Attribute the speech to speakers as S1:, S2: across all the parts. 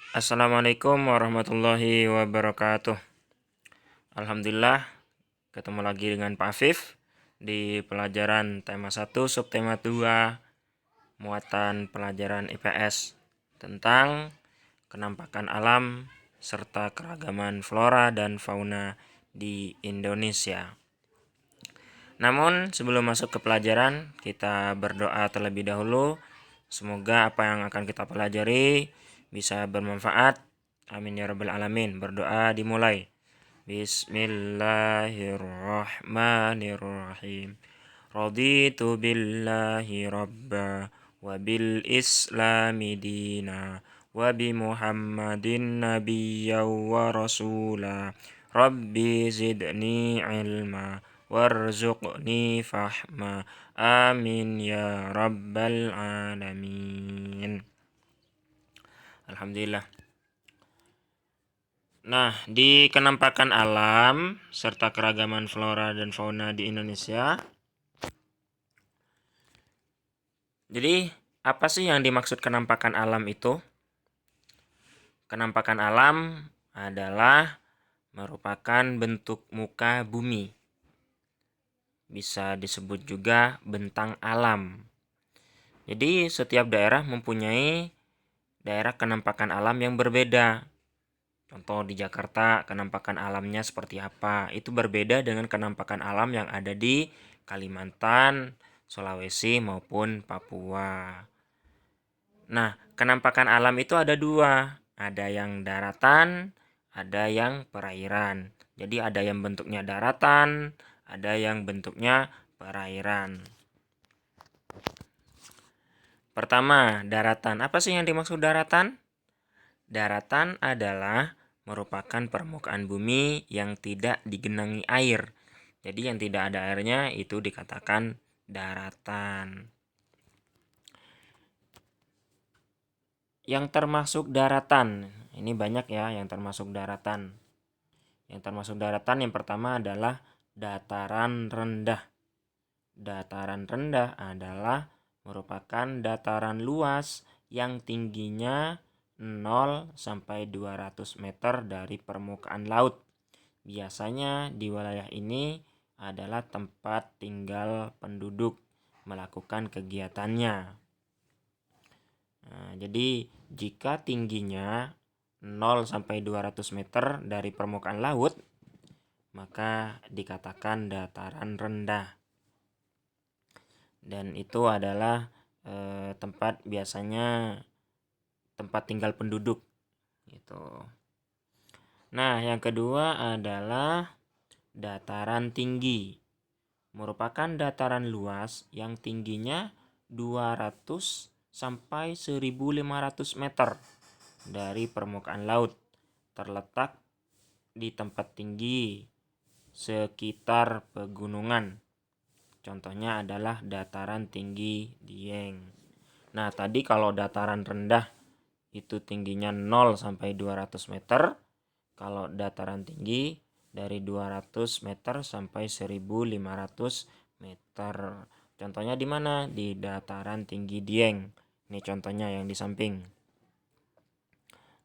S1: Assalamualaikum warahmatullahi wabarakatuh. Alhamdulillah, ketemu lagi dengan Pak Afif di pelajaran tema 1 subtema 2 muatan pelajaran IPS tentang kenampakan alam serta keragaman flora dan fauna di Indonesia. Namun sebelum masuk ke pelajaran, kita berdoa terlebih dahulu. Semoga apa yang akan kita pelajari bisa bermanfaat. Amin ya rabbal alamin. Berdoa dimulai. Bismillahirrahmanirrahim. Raditu billahi rabba wa bil islami dina wa bi muhammadin nabiyya wa rasula. Rabbi zidni ilma warzuqni fahma. Amin ya rabbal alamin. Alhamdulillah. Nah, di kenampakan alam serta keragaman flora dan fauna di Indonesia. Jadi, apa sih yang dimaksud kenampakan alam itu? Kenampakan alam adalah merupakan bentuk muka bumi. Bisa disebut juga bentang alam. Jadi, setiap daerah mempunyai daerah kenampakan alam yang berbeda. Contoh di Jakarta, kenampakan alamnya seperti apa? Itu berbeda dengan kenampakan alam yang ada di Kalimantan, Sulawesi, maupun Papua. Nah, kenampakan alam itu ada dua. Ada yang daratan, ada yang perairan. Jadi ada yang bentuknya daratan, ada yang bentuknya perairan. Pertama, daratan. Apa sih yang dimaksud daratan? Daratan adalah merupakan permukaan bumi yang tidak digenangi air. Jadi yang tidak ada airnya itu dikatakan daratan. Yang termasuk daratan, ini banyak ya yang termasuk daratan. Yang termasuk daratan yang pertama adalah dataran rendah. Dataran rendah adalah merupakan dataran luas yang tingginya 0 sampai 200 meter dari permukaan laut. Biasanya di wilayah ini adalah tempat tinggal penduduk melakukan kegiatannya. Nah, jadi jika tingginya 0 sampai 200 meter dari permukaan laut, maka dikatakan dataran rendah. Dan itu adalah tempat biasanya tempat tinggal penduduk gitu. Nah, yang kedua adalah dataran tinggi. Merupakan dataran luas yang tingginya 200 sampai 1500 meter dari permukaan laut. Terletak di tempat tinggi sekitar pegunungan. Contohnya adalah dataran tinggi Dieng. Nah, tadi kalau dataran rendah itu tingginya 0 sampai 200 meter. Kalau dataran tinggi dari 200 meter sampai 1500 meter. Contohnya di mana? Di dataran tinggi Dieng. Ini contohnya yang di samping.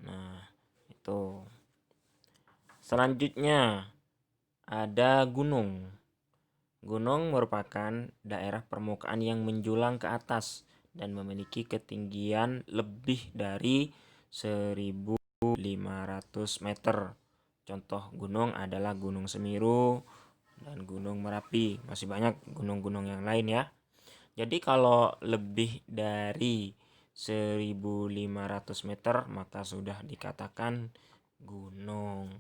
S1: Nah, itu. Selanjutnya ada gunung. Gunung merupakan daerah permukaan yang menjulang ke atas dan memiliki ketinggian lebih dari 1500 meter. Contoh gunung adalah Gunung Semeru dan Gunung Merapi. Masih banyak gunung-gunung yang lain ya. Jadi kalau lebih dari 1500 meter maka sudah dikatakan gunung.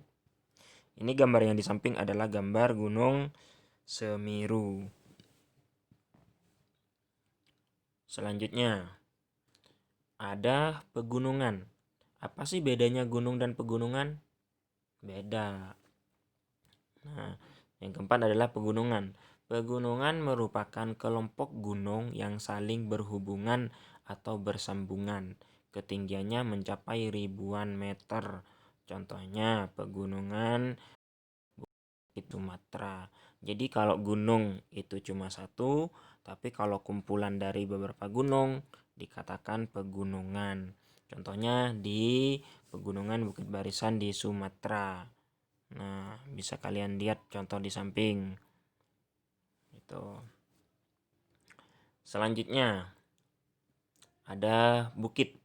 S1: Ini gambar yang di samping adalah gambar Gunung Semeru. Selanjutnya ada pegunungan. Apa sih bedanya gunung dan pegunungan? Beda. Nah, yang keempat adalah pegunungan. Pegunungan merupakan kelompok gunung yang saling berhubungan atau bersambungan. Ketinggiannya mencapai ribuan meter. Contohnya pegunungan Sumatera. Jadi kalau gunung itu cuma satu, tapi kalau kumpulan dari beberapa gunung dikatakan pegunungan. Contohnya di pegunungan Bukit Barisan di Sumatera. Nah, bisa kalian lihat contoh di samping. Itu. Selanjutnya ada bukit.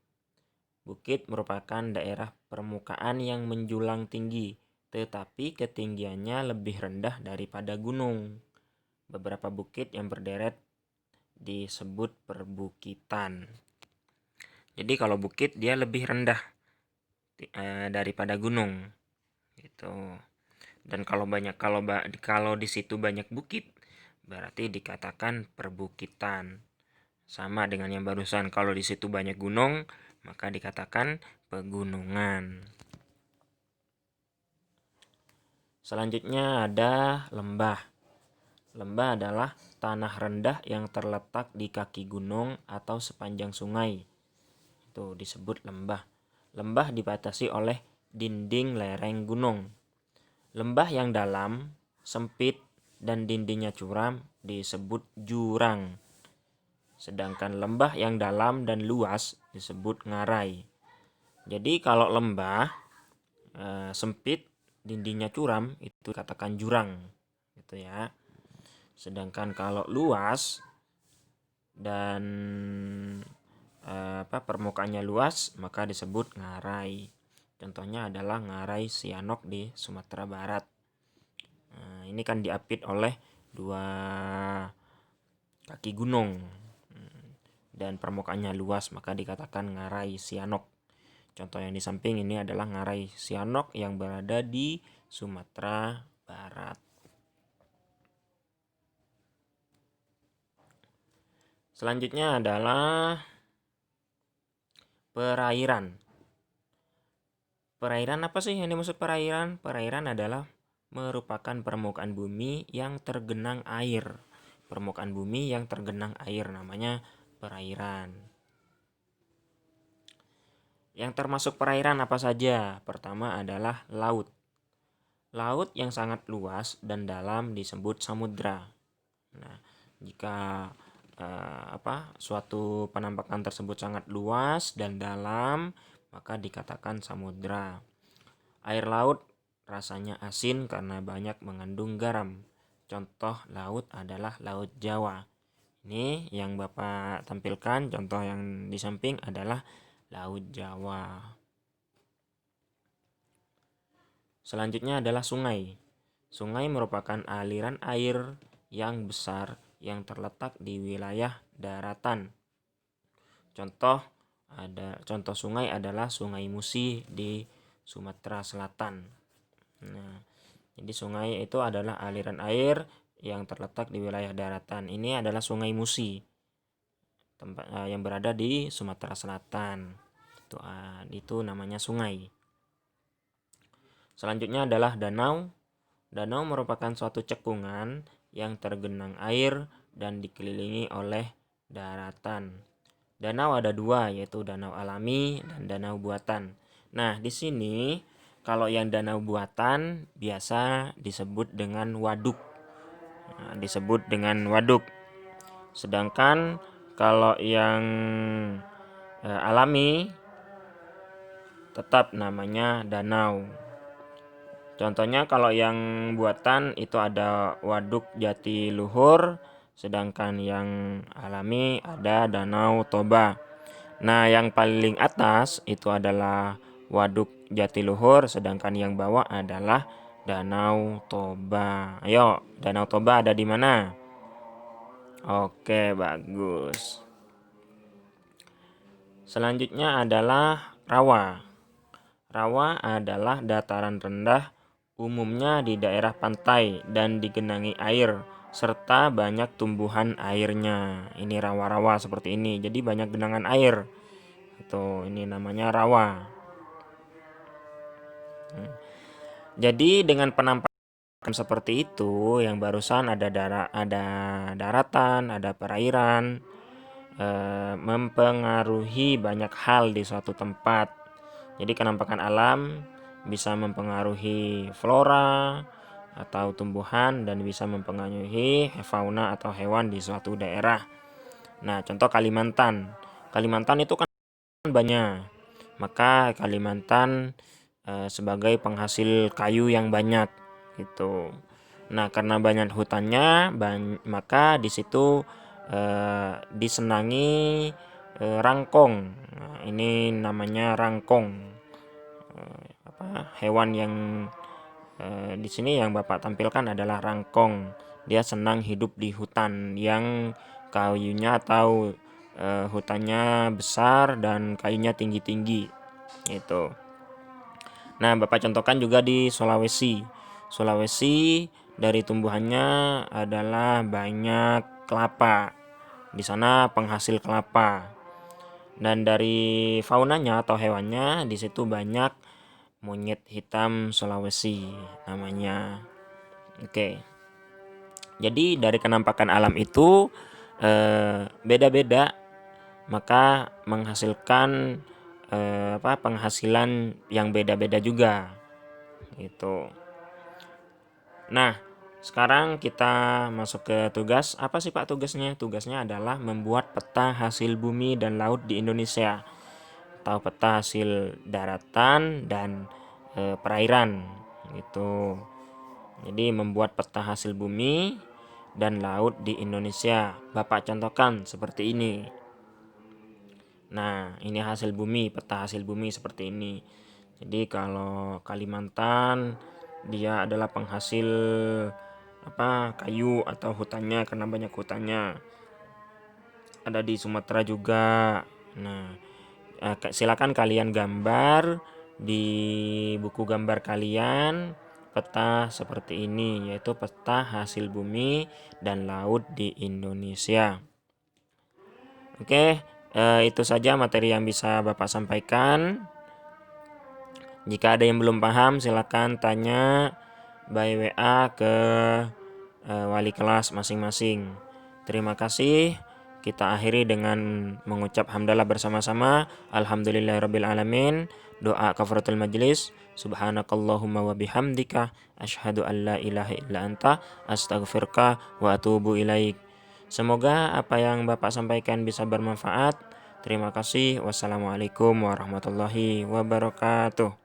S1: Bukit merupakan daerah permukaan yang menjulang tinggi, tetapi ketinggiannya lebih rendah daripada gunung. Beberapa bukit yang berderet disebut perbukitan. Jadi kalau bukit dia lebih rendah daripada gunung. Gitu. Dan kalau di situ banyak bukit, berarti dikatakan perbukitan. Sama dengan yang barusan, kalau di situ banyak gunung, maka dikatakan pegunungan. Selanjutnya ada lembah. Lembah adalah tanah rendah yang terletak di kaki gunung atau sepanjang sungai. Itu disebut lembah. Lembah dibatasi oleh dinding lereng gunung. Lembah yang dalam, sempit, dan dindingnya curam disebut jurang. Sedangkan lembah yang dalam dan luas disebut ngarai. Jadi kalau lembah sempit, dindingnya curam, itu katakan jurang. Gitu ya. Sedangkan kalau luas dan permukaannya luas, maka disebut ngarai. Contohnya adalah ngarai Sianok di Sumatera Barat. Nah, ini kan diapit oleh 2 kaki gunung dan permukaannya luas, maka dikatakan ngarai Sianok. Contoh yang di samping ini adalah ngarai Sianok yang berada di Sumatera Barat. Selanjutnya adalah perairan. Perairan apa sih yang dimaksud perairan? Perairan adalah merupakan permukaan bumi yang tergenang air. Permukaan bumi yang tergenang air namanya perairan. Yang termasuk perairan apa saja? Pertama adalah laut. Laut yang sangat luas dan dalam disebut samudra. Nah, jika suatu penampakan tersebut sangat luas dan dalam, maka dikatakan samudra. Air laut rasanya asin karena banyak mengandung garam. Contoh laut adalah Laut Jawa. Ini yang Bapak tampilkan, contoh yang di samping adalah Laut Jawa. Selanjutnya adalah sungai. Sungai merupakan aliran air yang besar yang terletak di wilayah daratan. Contoh sungai adalah Sungai Musi di Sumatera Selatan. Nah, jadi sungai itu adalah aliran air yang terletak di wilayah daratan. Ini adalah Sungai Musi, tempat yang berada di Sumatera Selatan. Itu namanya sungai. Selanjutnya adalah danau. Danau merupakan suatu cekungan yang tergenang air dan dikelilingi oleh daratan. Danau ada 2, yaitu danau alami dan danau buatan. Nah, di sini kalau yang danau buatan biasa disebut dengan waduk. Sedangkan kalau yang alami tetap namanya danau. Contohnya kalau yang buatan itu ada Waduk Jatiluhur, sedangkan yang alami ada Danau Toba. Nah, yang paling atas itu adalah Waduk Jatiluhur, sedangkan yang bawah adalah Danau Toba. Ayo, Danau Toba ada di mana? Oke, bagus. Selanjutnya adalah rawa. Rawa adalah dataran rendah, umumnya di daerah pantai dan digenangi air serta banyak tumbuhan airnya. Ini rawa-rawa seperti ini. Jadi banyak genangan air. Ini namanya rawa. Jadi dengan penampakan seperti itu, yang barusan ada daratan, ada perairan, mempengaruhi banyak hal di suatu tempat. Jadi penampakan alam bisa mempengaruhi flora atau tumbuhan dan bisa mempengaruhi fauna atau hewan di suatu daerah. Nah, contoh Kalimantan. Kalimantan itu kan banyak. maka Kalimantan sebagai penghasil kayu yang banyak gitu. Nah, karena banyak hutannya, maka di situ disenangi rangkong. Nah, ini namanya rangkong. Hewan yang di sini yang Bapak tampilkan adalah rangkong. Dia senang hidup di hutan yang kayunya atau hutannya besar dan kayunya tinggi-tinggi gitu. Nah, Bapak contohkan juga di Sulawesi. Sulawesi dari tumbuhannya adalah banyak kelapa. Di sana penghasil kelapa. Dan dari faunanya atau hewannya di situ banyak monyet hitam Sulawesi namanya. Oke. Jadi dari kenampakan alam itu beda-beda, maka menghasilkan penghasilan yang beda-beda juga gitu. Nah, sekarang kita masuk ke tugas. Apa sih Pak tugasnya? Tugasnya adalah membuat peta hasil bumi dan laut di Indonesia, atau peta hasil daratan dan perairan gitu. Jadi membuat peta hasil bumi dan laut di Indonesia. Bapak contohkan seperti ini. Nah, ini hasil bumi, peta hasil bumi seperti ini. Jadi kalau Kalimantan dia adalah penghasil kayu atau hutannya karena banyak hutannya. Ada di Sumatera juga. Nah, silakan kalian gambar di buku gambar kalian peta seperti ini, yaitu peta hasil bumi dan laut di Indonesia. Oke, itu saja materi yang bisa Bapak sampaikan. Jika ada yang belum paham, silakan tanya by WA ke wali kelas masing-masing. Terima kasih. Kita akhiri dengan mengucap hamdalah bersama-sama. Alhamdulillahirabbil alamin. Doa kafaratul majlis. Subhanakallahumma wa bihamdika asyhadu an la ilaha illa anta astaghfiruka wa atubu ilaik. Semoga apa yang Bapak sampaikan bisa bermanfaat. Terima kasih. Wassalamualaikum warahmatullahi wabarakatuh.